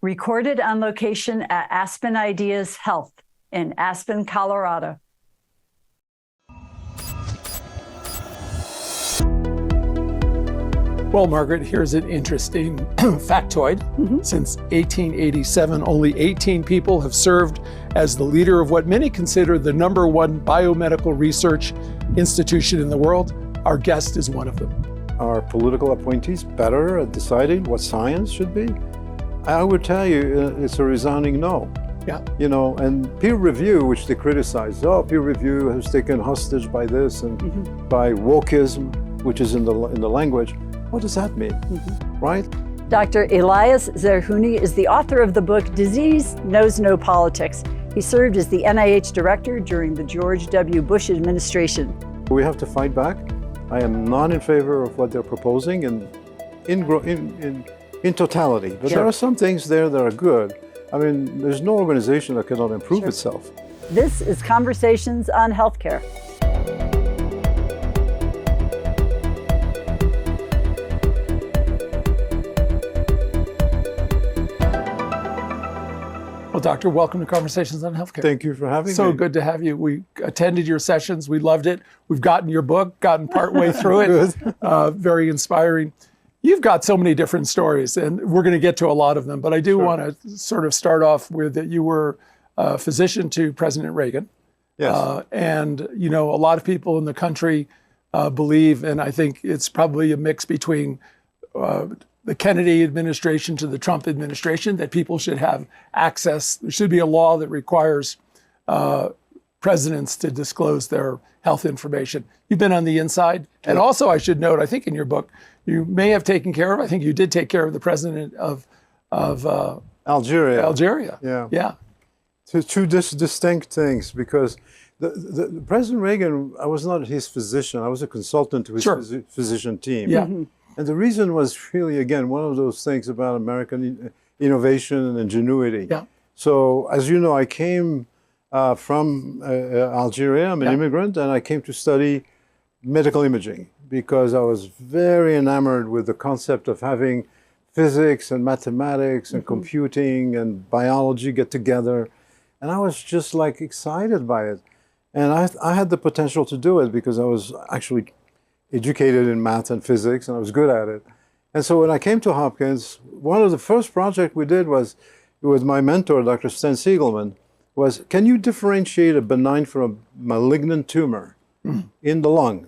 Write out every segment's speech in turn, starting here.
Recorded on location at Aspen Ideas Health in Aspen, Colorado. Well, Margaret, here's an interesting factoid. Since 1887, only 18 people have served as the leader of what many consider the #1 biomedical research institution in the world. Our guest is one of them. Are political appointees better at deciding what science should be? I would tell you it's a resounding no. Yeah. You know, and peer review, which they criticize, peer review has taken hostage by this and by wokeism, which is in the language. What does that mean, right? Dr. Elias Zerhouni is the author of the book, Disease Knows No Politics. He served as the NIH director during the George W. Bush administration. We have to fight back. I am not in favor of what they're proposing in totality, but there are some things there that are good. I mean, there's no organization that cannot improve itself. This is Conversations on Healthcare. Well, Doctor, welcome to Conversations on Healthcare. Thank you for having me. So good to have you. We attended your sessions. We loved it. We've gotten your book, gotten partway through it. Very inspiring. You've got so many different stories, and we're going to get to a lot of them. But I do want to sort of start off with that you were a physician to President Reagan. Yes. And, you know, a lot of people in the country believe, and I think it's probably a mix between the Kennedy administration to the Trump administration, that people should have access. There should be a law that requires presidents to disclose their health information. You've been on the inside. And also, I should note, I think in your book, you may have taken care of, I think you did take care of the president of Algeria. Algeria. Yeah. Two distinct things, because the President Reagan, I was not his physician. I was a consultant to his physician team. Yeah. And the reason was really, again, one of those things about American innovation and ingenuity. Yeah. So, as you know, I came from Algeria. I'm an immigrant, and I came to study medical imaging because I was very enamored with the concept of having physics and mathematics and computing and biology get together. And I was just like excited by it. And I had the potential to do it because I was actually educated in math and physics, and I was good at it. And so when I came to Hopkins, one of the first projects we did was with my mentor, Dr. Sten Siegelman, was, can you differentiate a benign from a malignant tumor in the lung?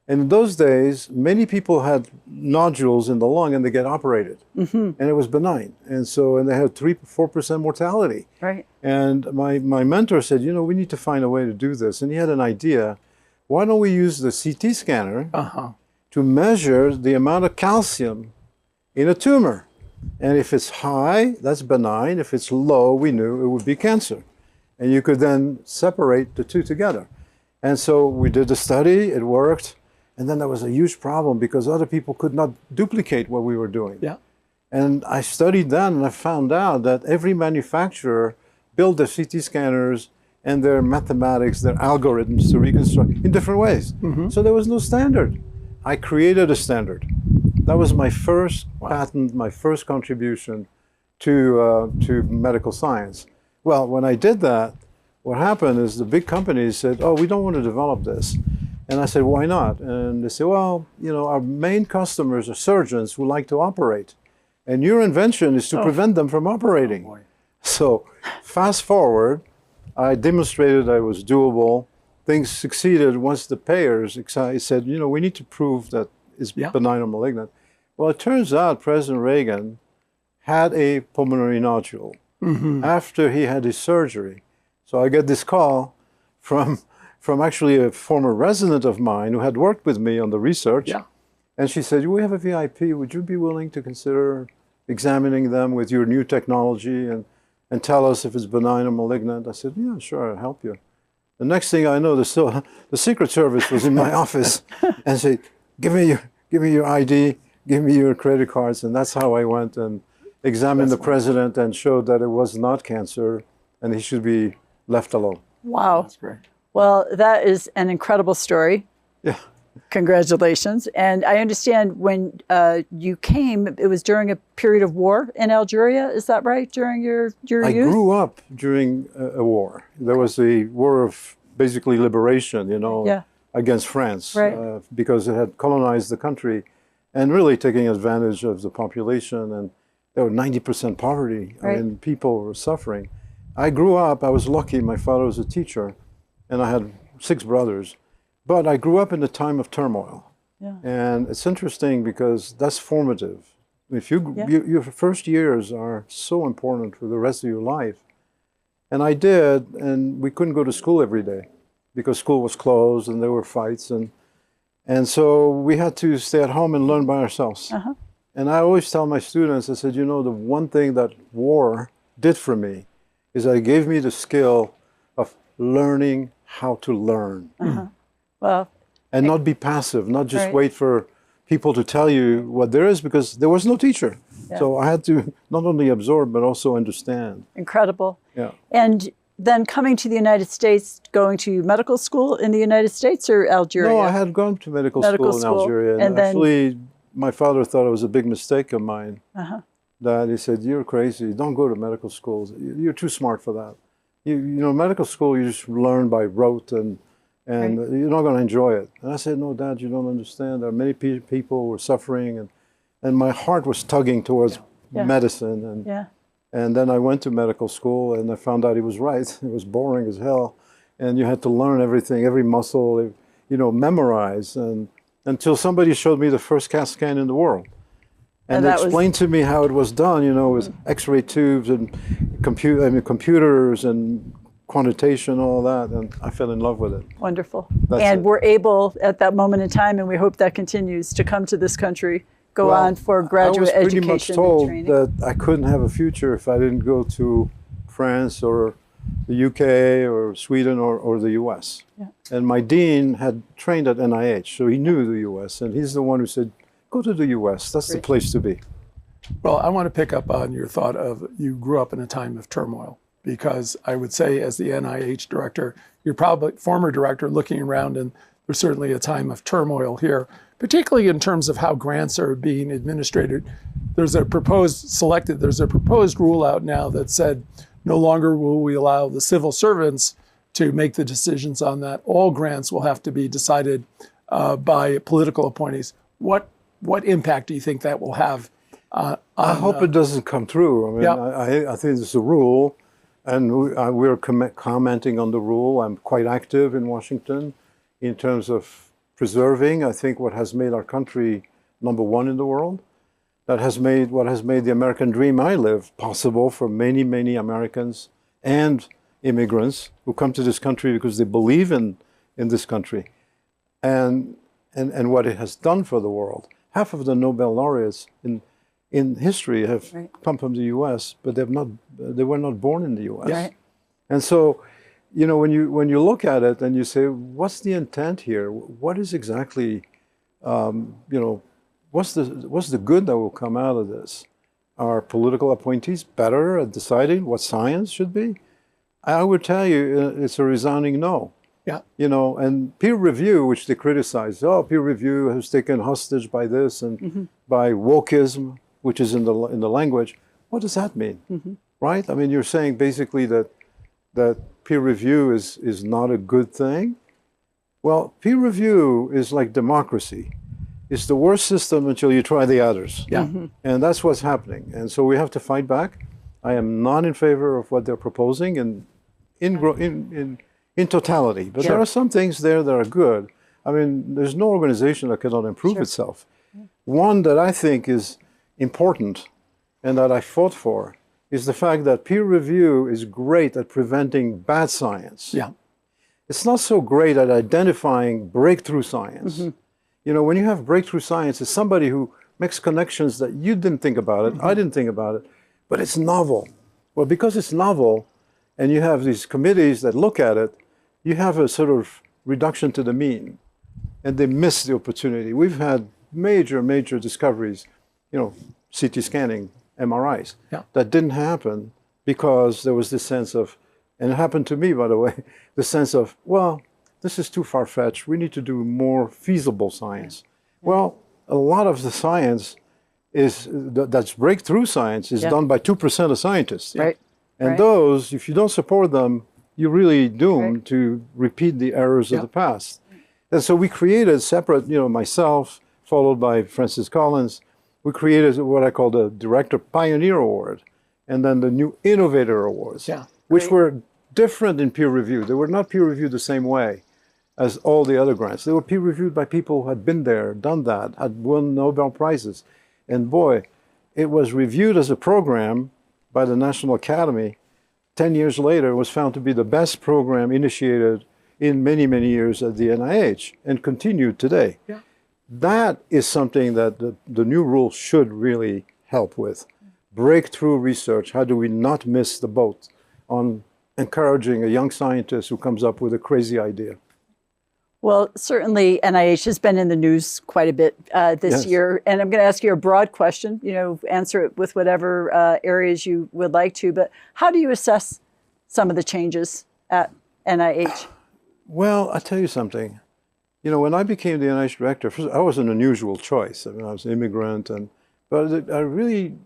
And in those days, many people had nodules in the lung and they get operated. And it was benign. And they had 3-4% mortality. Right. And my mentor said, you know, we need to find a way to do this. And he had an idea. Why don't we use the CT scanner to measure the amount of calcium in a tumor? And if it's high, that's benign. If it's low, we knew it would be cancer. And you could then separate the two together. And so we did the study, it worked. And then there was a huge problem because other people could not duplicate what we were doing. Yeah. And I studied that and I found out that every manufacturer built their CT scanners and their mathematics, their algorithms to reconstruct in different ways. So there was no standard. I created a standard. That was my first patent, my first contribution to medical science. Well, when I did that, what happened is the big companies said, oh, we don't want to develop this. And I said, why not? And they said, well, you know, our main customers are surgeons who like to operate. And your invention is to prevent them from operating. So fast forward, I demonstrated that it was doable. Things succeeded once the payers said, you know, we need to prove that it's benign or malignant. Well, it turns out President Reagan had a pulmonary nodule after he had his surgery. So I get this call from actually a former resident of mine who had worked with me on the research. And she said, we have a VIP. Would you be willing to consider examining them with your new technology and tell us if it's benign or malignant? I said, yeah, sure, I'll help you. The next thing I know, the Secret Service was in my office and said, give me your ID, give me your credit cards. And that's how I went and examined the president and showed that it was not cancer and he should be left alone. Wow. That's great. Well, that is an incredible story. Yeah. Congratulations. And I understand when you came, it was during a period of war in Algeria. Is that right? During your I youth? grew up during a war. There was a war of basically liberation, Yeah. against France, Right. because it had colonized the country and really taking advantage of the population. And there were 90% poverty. Right. I mean, people were suffering. I grew up, I was lucky, my father was a teacher, and I had 6 brothers. But I grew up in a time of turmoil. Yeah. And it's interesting because that's formative. If Yeah. your first years are so important for the rest of your life. And I did, and we couldn't go to school every day because school was closed and there were fights. And so we had to stay at home and learn by ourselves. Uh-huh. And I always tell my students, I said, the one thing that war did for me is it gave me the skill of learning how to learn. Uh-huh. Well, And not be passive, not just Right. wait for people to tell you what there is, because there was no teacher. Yeah. So I had to not only absorb, but also understand. incredible. Yeah. And then coming to the United States, going to medical school in the United States or Algeria? No, I had gone to medical Medical school in school, Algeria. and then- actually, my father thought it was a big mistake of mine. Uh-huh. That he said, "You're crazy. Don't go to medical schools. You're too smart for that. Medical school, you just learn by rote, and you're not going to enjoy it." And I said, "No, Dad, you don't understand. There are many people who are suffering, and my heart was tugging towards Yeah. medicine, Yeah. and then I went to medical school, and I found out he was right. It was boring as hell, and you had to learn everything, every muscle, memorize, and until somebody showed me the first CAT scan in the world. And they that was- explained to me how it was done, with X-ray tubes and computers and quantitation, all that, and I fell in love with it. Wonderful. That's And it. we're able at that moment in time, and we hope that continues, to come to this country, go on for graduate I was pretty education much and told training. that I couldn't have a future if I didn't go to France or the UK or Sweden or the US. Yeah. And my dean had trained at NIH, so he knew the US, and he's the one who said, "Go to the US, that's the Great. place to be." Well, I want to pick up on your thought of you grew up in a time of turmoil, because I would say as the NIH director, you're probably former director looking around, and there's certainly a time of turmoil here, particularly in terms of how grants are being administered. There's a proposed rule out now that said no longer will we allow the civil servants to make the decisions on that. All grants will have to be decided by political appointees. What impact do you think that will have? I hope it doesn't come through. I mean, Yeah. I think it's a rule, and we're commenting on the rule. I'm quite active in Washington in terms of preserving, I think, what has made our country #1 in the world. What has made the American dream I live possible for many, many Americans and immigrants who come to this country because they believe in this country, and what it has done for the world. Half of the Nobel laureates in history have Right. come from the U.S., but they were not born in the U.S. Right. And so, when you look at it and you say, what's the intent here? What is exactly, what's the good that will come out of this? Are political appointees better at deciding what science should be? I would tell you, it's a resounding no. Yeah. And peer review, which they criticize, peer review has taken hostage by this and by wokeism, which is in the language. What does that mean? Right? I mean, you're saying basically that peer review is not a good thing. Well, peer review is like democracy. It's the worst system until you try the others. Yeah. And that's what's happening. And so we have to fight back. I am not in favor of what they're proposing in totality. But there are some things there that are good. I mean, there's no organization that cannot improve itself. One that I think is important and that I fought for is the fact that peer review is great at preventing bad science. Yeah. It's not so great at identifying breakthrough science. When you have breakthrough science, it's somebody who makes connections that you didn't think about it, I didn't think about it, but it's novel. Well, because it's novel, and you have these committees that look at it, you have a sort of reduction to the mean, and they miss the opportunity. We've had major discoveries, CT scanning, MRIs, that didn't happen because there was this sense of, and it happened to me, by the way, the sense of, well, this is too far-fetched. We need to do more feasible science. Well, a lot of the science that's breakthrough science is done by 2% of scientists. Right. And those, if you don't support them, you're really doomed to repeat the errors of the past. And so we created separate, myself, followed by Francis Collins, we created what I call the Director Pioneer Award, and then the New Innovator Awards, which were different in peer review. They were not peer reviewed the same way as all the other grants. They were peer reviewed by people who had been there, done that, had won Nobel Prizes. And boy, it was reviewed as a program by the National Academy. 10 years later, it was found to be the best program initiated in many, many years at the NIH and continued today. Yeah. That is something that the new rule should really help with. Breakthrough research. How do we not miss the boat on encouraging a young scientist who comes up with a crazy idea? Well, certainly NIH has been in the news quite a bit this year. And I'm going to ask you a broad question, answer it with whatever areas you would like to. But how do you assess some of the changes at NIH? Well, I'll tell you something. When I became the NIH director, first, I was an unusual choice. I mean, I was an immigrant, but I really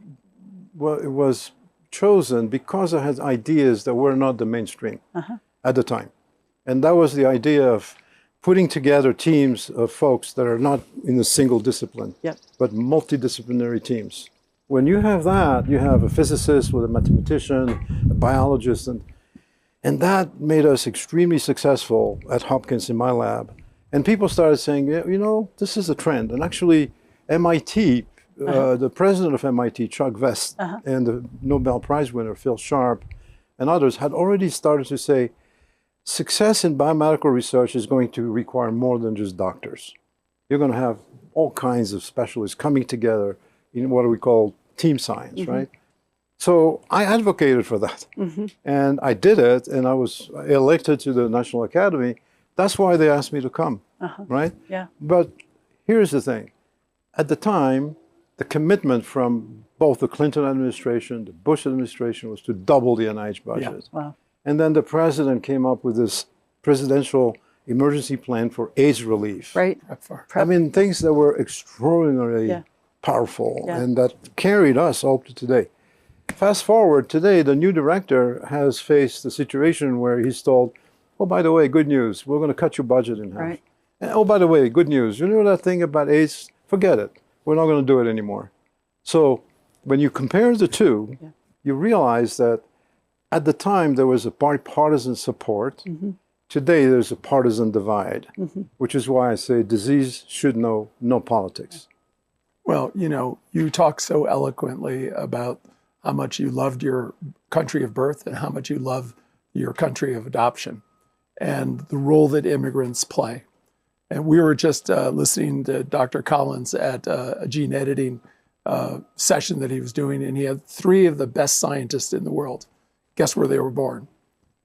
was chosen because I had ideas that were not the mainstream at the time. And that was the idea of putting together teams of folks that are not in a single discipline, but multidisciplinary teams. When you have that, you have a physicist with a mathematician, a biologist, and that made us extremely successful at Hopkins in my lab. And people started saying, this is a trend. And actually, MIT, the president of MIT, Chuck Vest, and the Nobel Prize winner, Phil Sharp, and others had already started to say, success in biomedical research is going to require more than just doctors. You're going to have all kinds of specialists coming together in what we call team science, right? So I advocated for that. And I did it, and I was elected to the National Academy. That's why they asked me to come, right? Yeah. But here's the thing. At the time, the commitment from both the Clinton administration, the Bush administration, was to double the NIH budget. Yeah. Wow. And then the president came up with this presidential emergency plan for AIDS relief. Right. I mean, things that were extraordinarily powerful and that carried us up to today. Fast forward, today, the new director has faced a situation where he's told, oh, by the way, good news, we're going to cut your budget in half. Right. And, oh, by the way, good news, you know that thing about AIDS? Forget it. We're not going to do it anymore. So when you compare the two, you realize that at the time, there was a bipartisan support. Today, there's a partisan divide, which is why I say disease should know no politics. Well, you talk so eloquently about how much you loved your country of birth and how much you love your country of adoption and the role that immigrants play. And we were just listening to Dr. Collins at a gene editing session that he was doing, and he had 3 of the best scientists in the world. Guess where they were born?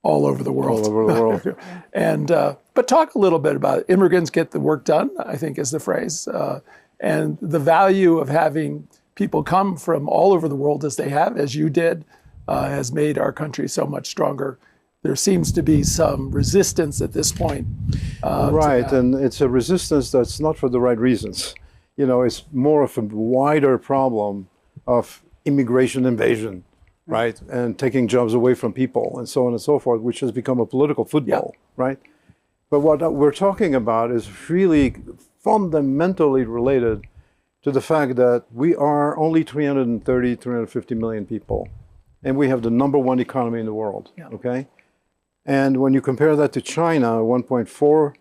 All over the world. All over the world. And but talk a little bit about it. Immigrants get the work done, I think is the phrase. And the value of having people come from all over the world as they have, as you did, has made our country so much stronger. There seems to be some resistance at this point. Right, and it's a resistance that's not for the right reasons. It's more of a wider problem of immigration invasion. Right, and taking jobs away from people and so on and so forth, which has become a political football, right? But what we're talking about is really fundamentally related to the fact that we are only 330, 350 million people, and we have the #1 economy in the world, okay? And when you compare that to China, 1.4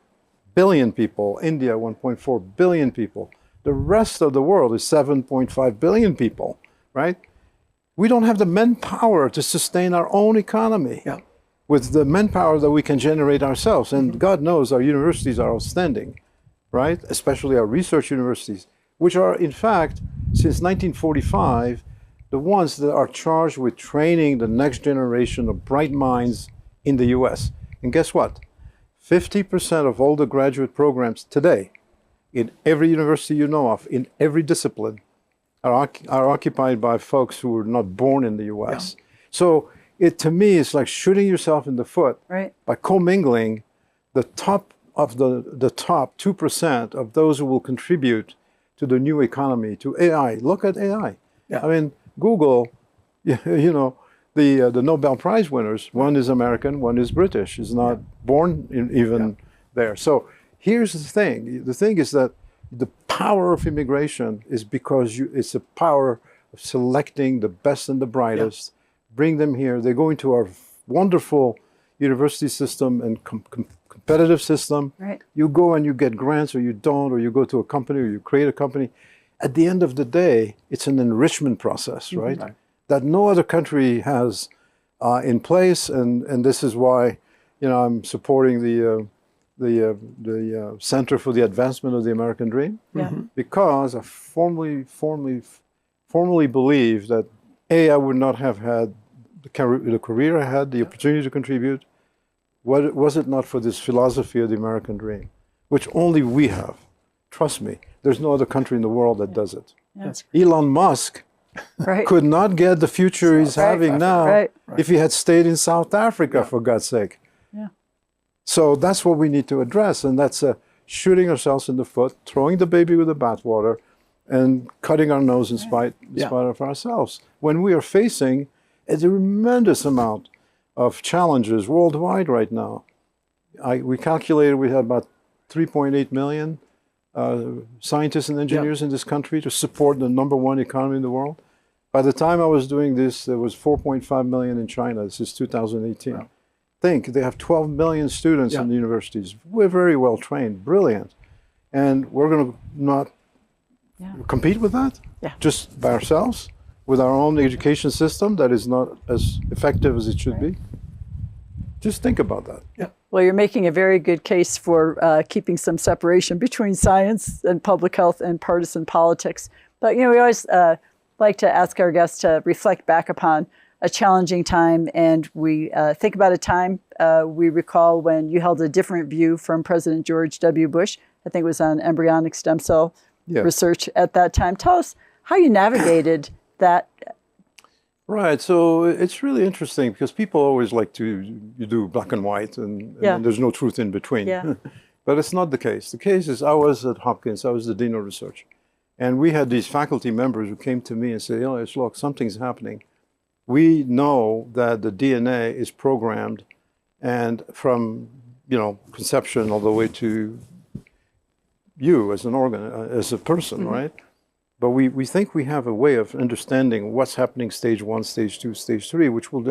billion people, India, 1.4 billion people, the rest of the world is 7.5 billion people, right? We don't have the manpower to sustain our own economy with the manpower that we can generate ourselves. And God knows our universities are outstanding, right? Especially our research universities, which are, in fact, since 1945, the ones that are charged with training the next generation of bright minds in the US. And guess what? 50% of all the graduate programs today, in every university you know of, in every discipline, are occupied by folks who were not born in the US. So it, to me, is like shooting yourself in the foot by commingling the top of the top 2% of those who will contribute to the new economy, to AI. Look at AI. Yeah. I mean, Google, you know, the Nobel Prize winners, one is American, one is British, is not born even there. So here's the thing. The thing is that the power of immigration is because it's a power of selecting the best and the brightest, bring them here. They go into our wonderful university system and competitive system. Right. You go and you get grants, or you don't, or you go to a company, or you create a company. At the end of the day, it's an enrichment process, right? Right. That no other country has in place, and this is why, you know, I'm supporting the Center for the Advancement of the American Dream, because I firmly believe that I would not have had the career I had, the opportunity to contribute, was it not for this philosophy of the American Dream, which only we have. Trust me, there's no other country in the world that does it. Elon Musk could not get the future he's having now if he had stayed in South Africa, for God's sake. So that's what we need to address, and that's shooting ourselves in the foot, throwing the baby with the bathwater, and cutting our nose in spite of ourselves. When we are facing a tremendous amount of challenges worldwide right now. We calculated we had about 3.8 million scientists and engineers in this country to support the #1 economy in the world. By the time I was doing this, there was 4.5 million in China. This is 2018. Wow. Think, they have 12 million students in the universities. We're very well trained, brilliant. And we're going to not compete with that just by ourselves, with our own education system that is not as effective as it should be. Just think about that. Well, you're making a very good case for keeping some separation between science and public health and partisan politics. But, you know, we always like to ask our guests to reflect back upon a challenging time, and we think about a time we recall when you held a different view from President George W. Bush. I think it was on embryonic stem cell research at that time. Tell us how you navigated that. Right, so it's really interesting because people always like to do black and white, and there's no truth in between. But it's not the case. The case is, I was at Hopkins, I was the Dean of Research, and we had these faculty members who came to me and said, Elias, look, something's happening. We know that the DNA is programmed, and from conception all the way to you as an organ, as a person, right? But we think we have a way of understanding what's happening stage 1, stage 2, stage 3, which will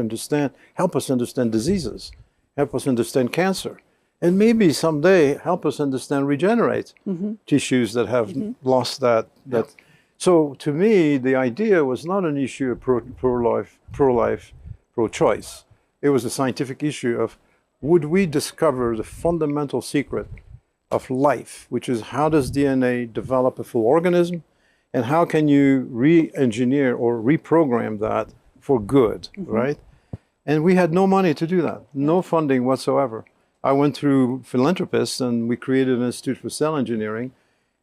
help us understand diseases, help us understand cancer, and maybe someday help us understand regenerate tissues that have lost that. So to me, the idea was not an issue of pro-life, pro-choice. It was a scientific issue of, would we discover the fundamental secret of life, which is how does DNA develop a full organism? And how can you re-engineer or reprogram that for good, right? And we had no money to do that, no funding whatsoever. I went through philanthropists, and we created an Institute for Cell Engineering.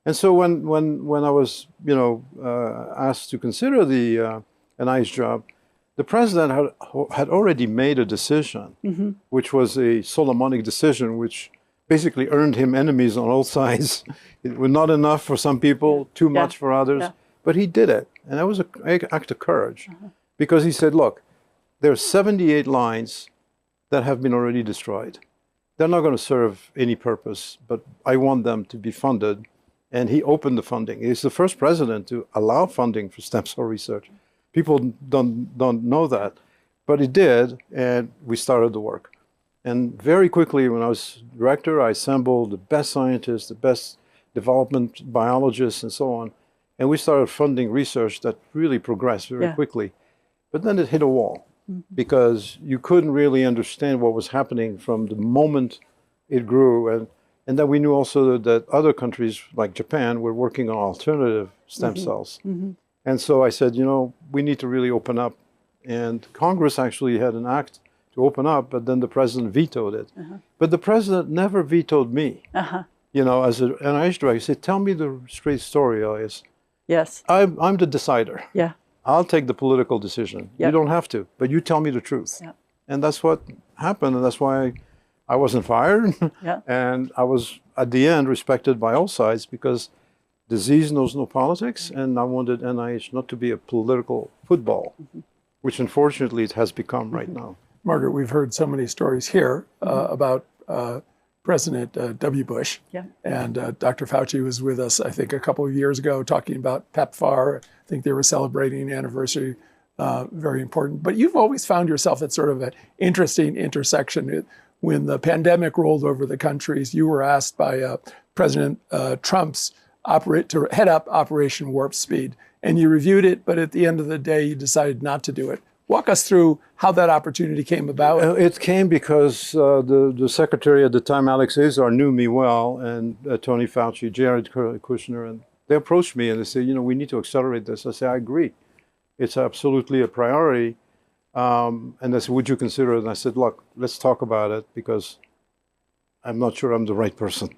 And so when I was asked to consider the NIH job, the president had already made a decision, which was a Solomonic decision, which basically earned him enemies on all sides. It was not enough for some people, too much for others, but he did it. And that was an act of courage, because he said, look, there are 78 lines that have been already destroyed. They're not going to serve any purpose, but I want them to be funded. And he opened the funding. He's the first president to allow funding for stem cell research. People don't know that, but he did, and we started the work. And very quickly, when I was director, I assembled the best scientists, the best development biologists, and so on. And we started funding research that really progressed very quickly. But then it hit a wall, because you couldn't really understand what was happening from the moment it grew. And then we knew also that other countries, like Japan, were working on alternative stem cells. And so I said, we need to really open up. And Congress actually had an act to open up, but then the president vetoed it. But the president never vetoed me. As an NIH director, he said, tell me the straight story, Elias. Yes. I'm the decider. I'll take the political decision. You don't have to, but you tell me the truth. And that's what happened, and that's why I wasn't fired. Yeah. And I was, at the end, respected by all sides because disease knows no politics, and I wanted NIH not to be a political football, which unfortunately it has become right now. Margaret, we've heard so many stories here about President W. Bush. Yeah. And Dr. Fauci was with us, I think, a couple of years ago talking about PEPFAR. I think they were celebrating an anniversary, very important. But you've always found yourself at sort of an interesting intersection. When the pandemic rolled over the countries, you were asked by President Trump's to head up Operation Warp Speed. And you reviewed it, but at the end of the day, you decided not to do it. Walk us through how that opportunity came about. It came because the secretary at the time, Alex Azar, knew me well, and Tony Fauci, Jared Kushner, and they approached me and they said, we need to accelerate this. I said, I agree. It's absolutely a priority. And they said, would you consider it? And I said, look, let's talk about it because I'm not sure I'm the right person.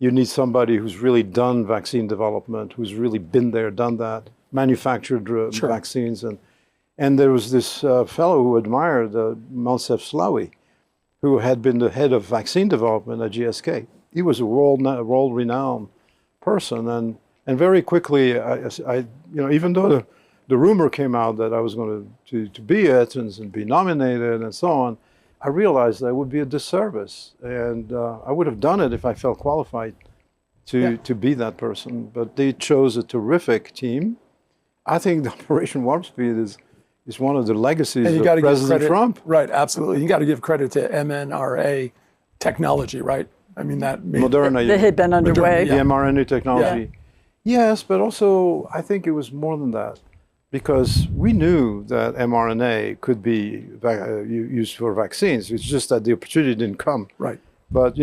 You need somebody who's really done vaccine development, who's really been there, done that, manufactured vaccines. And there was this fellow who admired Moncef Slaoui, who had been the head of vaccine development at GSK. He was a world-renowned person, and very quickly, even though the rumor came out that I was going to be it and be nominated and so on, I realized that would be a disservice, and I would have done it if I felt qualified to be that person. But they chose a terrific team. I think the Operation Warp Speed is one of the legacies of President Trump. Right, absolutely. You got to give credit to mRNA technology, right? I mean, that Moderna. They had been underway. The mRNA technology. Yeah. Yes, but also I think it was more than that, because we knew that mRNA could be used for vaccines. It's just that the opportunity didn't come. Right. But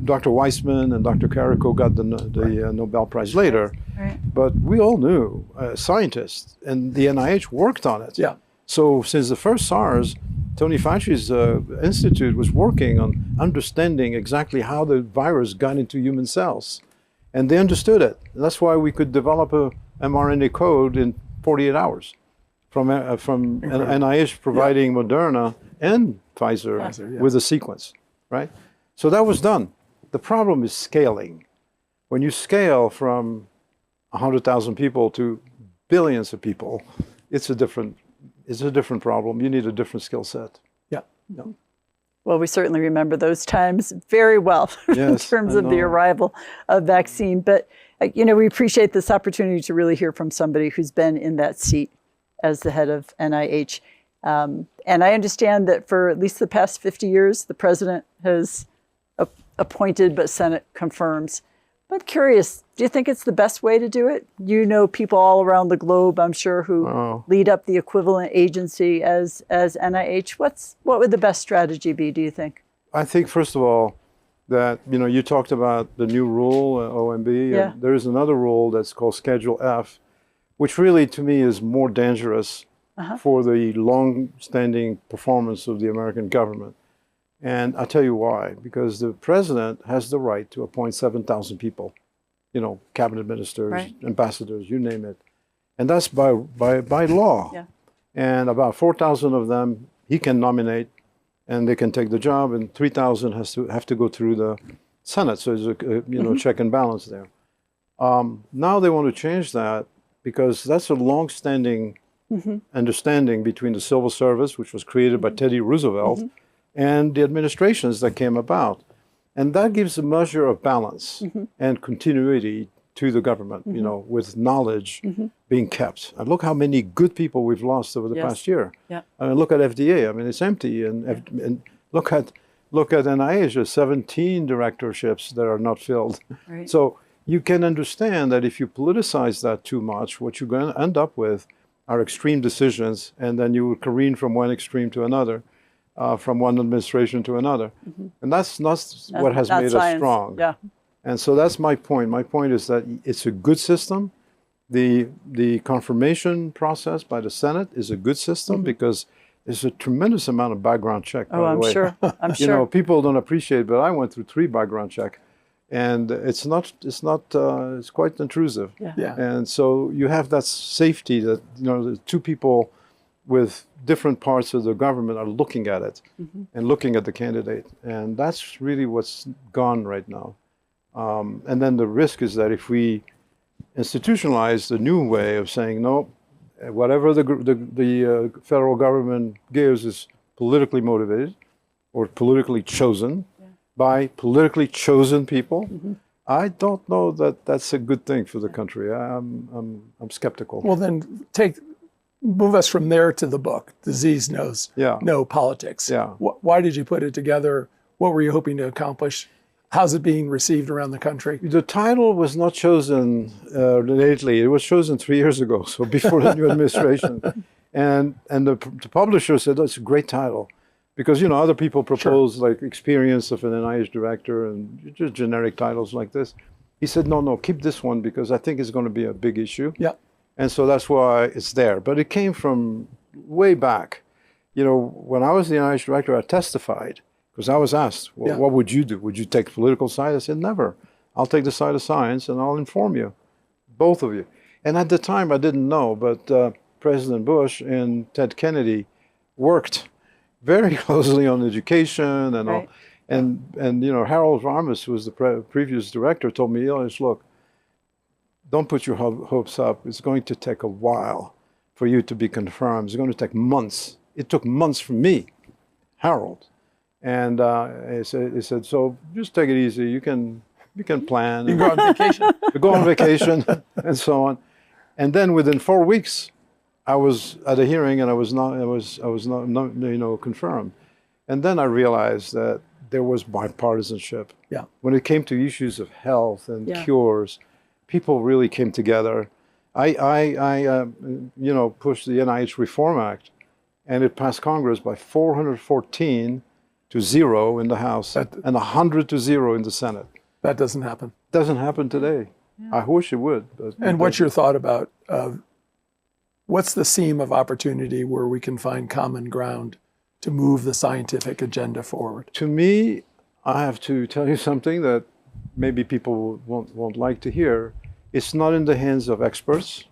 Dr. Weissman and Dr. Carrico got the Nobel Prize later. Right. But we all knew, scientists, and the NIH worked on it. Yeah. So since the first SARS, Tony Fauci's institute was working on understanding exactly how the virus got into human cells. And they understood it. And that's why we could develop a mRNA code in 48 hours from NIH providing Moderna and Pfizer with a sequence, right? So that was done. The problem is scaling. When you scale from 100,000 people to billions of people, it's a different problem. You need a different skill set. Yeah. Well, we certainly remember those times very well in terms of the arrival of vaccine. But, we appreciate this opportunity to really hear from somebody who's been in that seat as the head of NIH. And I understand that for at least the past 50 years, the president has appointed, but Senate confirms. But curious, do you think it's the best way to do it? You know people all around the globe, I'm sure, who lead up the equivalent agency as NIH. What would the best strategy be, do you think? I think, first of all, that, you talked about the new rule, OMB. Yeah. And there is another rule that's called Schedule F, which really, to me, is more dangerous for the long-standing performance of the American government. And I'll tell you why. Because the president has the right to appoint 7,000 people, cabinet ministers, ambassadors, you name it. And that's by law. Yeah. And about 4,000 of them he can nominate, and they can take the job, and 3,000 have to go through the Senate. So there's a check and balance there. Now they want to change that because that's a long-standing understanding between the civil service, which was created by Teddy Roosevelt, and the administrations that came about. And that gives a measure of balance and continuity to the government, with knowledge being kept. And look how many good people we've lost over the past year. Yeah. I mean, look at FDA. I mean, it's empty. And look at NIH. There's 17 directorships that are not filled. Right. So you can understand that if you politicize that too much, what you're going to end up with are extreme decisions, and then you will careen from one extreme to another. From one administration to another. And that's what has made us strong. Yeah. And so that's my point. My point is that it's a good system. The confirmation process by the Senate is a good system because there's a tremendous amount of background check, by the way. Sure. I'm sure. People don't appreciate it, but I went through 3 background checks. And it's quite intrusive. Yeah. And so you have that safety that, the 2 people with different parts of the government are looking at it and looking at the candidate. And that's really what's gone right now. And then the risk is that if we institutionalize the new way of saying, no, whatever the federal government gives is politically motivated or politically chosen by politically chosen people, I don't know that that's a good thing for the country. I'm skeptical. Well, then move us from there to the book, Disease Knows No Politics. Yeah. Why did you put it together? What were you hoping to accomplish? How's it being received around the country? The title was not chosen lately. It was chosen 3 years ago, so before the new administration. And the publisher said, oh, it's a great title. Because, other people propose like experience of an NIH director and just generic titles like this. He said, no, keep this one because I think it's going to be a big issue. Yeah. And so that's why it's there. But it came from way back. When I was the NIH director, I testified. Because I was asked, well, what would you do? Would you take the political side? I said, never. I'll take the side of science and I'll inform you, both of you. And at the time, I didn't know, but President Bush and Ted Kennedy worked very closely on education and all. And Harold Varmus, who was the previous director, told me, Elias, look, don't put your hopes up. It's going to take a while for you to be confirmed. It's going to take months. It took months for me, Harold. And he said, so just take it easy. You can plan. You can go on vacation. Go on vacation and so on. And then within 4 weeks, I was at a hearing and I was not confirmed. And then I realized that there was bipartisanship. Yeah. When it came to issues of health and cures, people really came together. I pushed the NIH Reform Act, and it passed Congress by 414 to 0 in the House and 100 to 0 in the Senate. That doesn't happen. Doesn't happen today. Yeah. I wish it would. And what's your thought about what's the seam of opportunity where we can find common ground to move the scientific agenda forward? To me, I have to tell you something that maybe people won't like to hear. It's not in the hands of experts.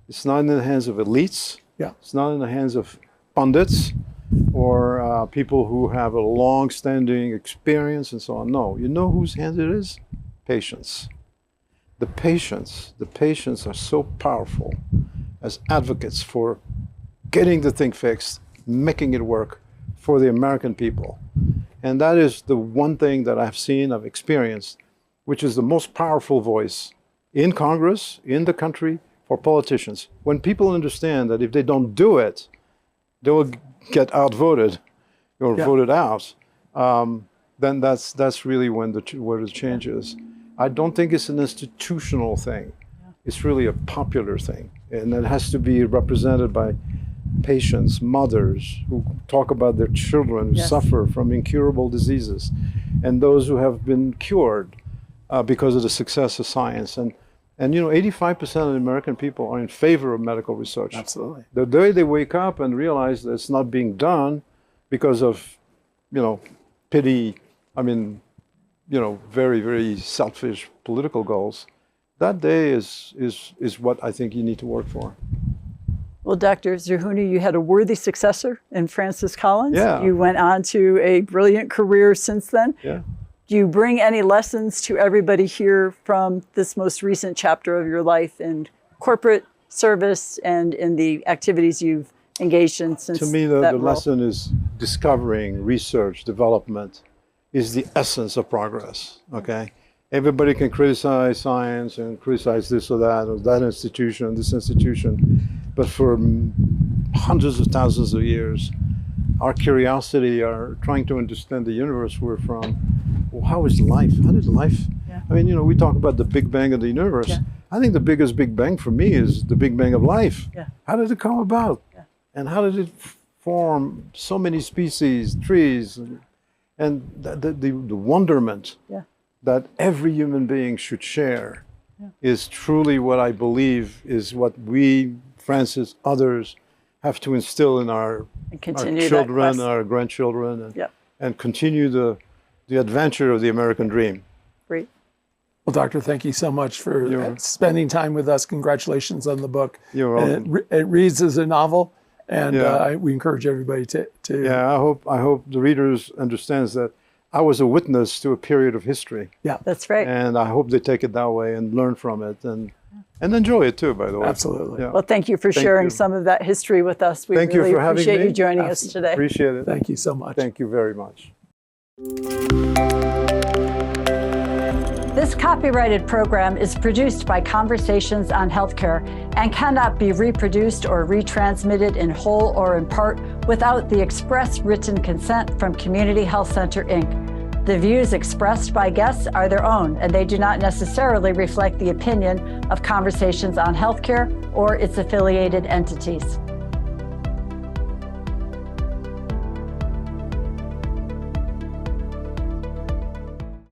It's not in the hands of elites. Yeah. It's not in the hands of pundits or people who have a long-standing experience and so on. No, you know whose hands it is? Patients. The patients are so powerful as advocates for getting the thing fixed, making it work for the American people. And that is the one thing that I've seen, I've experienced, which is the most powerful voice in Congress, in the country, for politicians. When people understand that if they don't do it, they will get outvoted or voted out, then that's really where the change is. I don't think it's an institutional thing. It's really a popular thing. And it has to be represented by patients, mothers who talk about their children who suffer from incurable diseases, and those who have been cured because of the success of science. And 85% of the American people are in favor of medical research. Absolutely. The day they wake up and realize that it's not being done because of, pity, very, very selfish political goals, that day is what I think you need to work for. Well, Dr. Zerhouni, you had a worthy successor in Francis Collins. Yeah. You went on to a brilliant career since then. Yeah. Do you bring any lessons to everybody here from this most recent chapter of your life in corporate service and in the activities you've engaged in since To me, the lesson is discovering, research, development is the essence of progress, okay? Everybody can criticize science and criticize this or that institution, this institution, but for hundreds of thousands of years, our curiosity, our trying to understand the universe we're from, well, how is life? How did life? Yeah. We talk about the Big Bang of the universe. Yeah. I think the biggest Big Bang for me is the Big Bang of life. Yeah. How did it come about? Yeah. And how did it form so many species, trees, and the wonderment that every human being should share is truly what I believe is what we, Francis, others, have to instill in our children, our grandchildren, and continue the adventure of the American dream. Great. Well, Doctor, thank you so much for spending time with us. Congratulations on the book. You're welcome. It reads as a novel, And we encourage everybody to. Yeah, I hope the readers understands that I was a witness to a period of history. Yeah, that's right. And I hope they take it that way and learn from it and enjoy it too, by the way. Absolutely. Yeah. Well, thank you for sharing some of that history with us. We Thank you really for having appreciate me. you joining us today. Appreciate it. Thank you so much. Thank you very much. This copyrighted program is produced by Conversations on Healthcare and cannot be reproduced or retransmitted in whole or in part without the express written consent from Community Health Center, Inc. The views expressed by guests are their own, and they do not necessarily reflect the opinion of Conversations on Healthcare or its affiliated entities.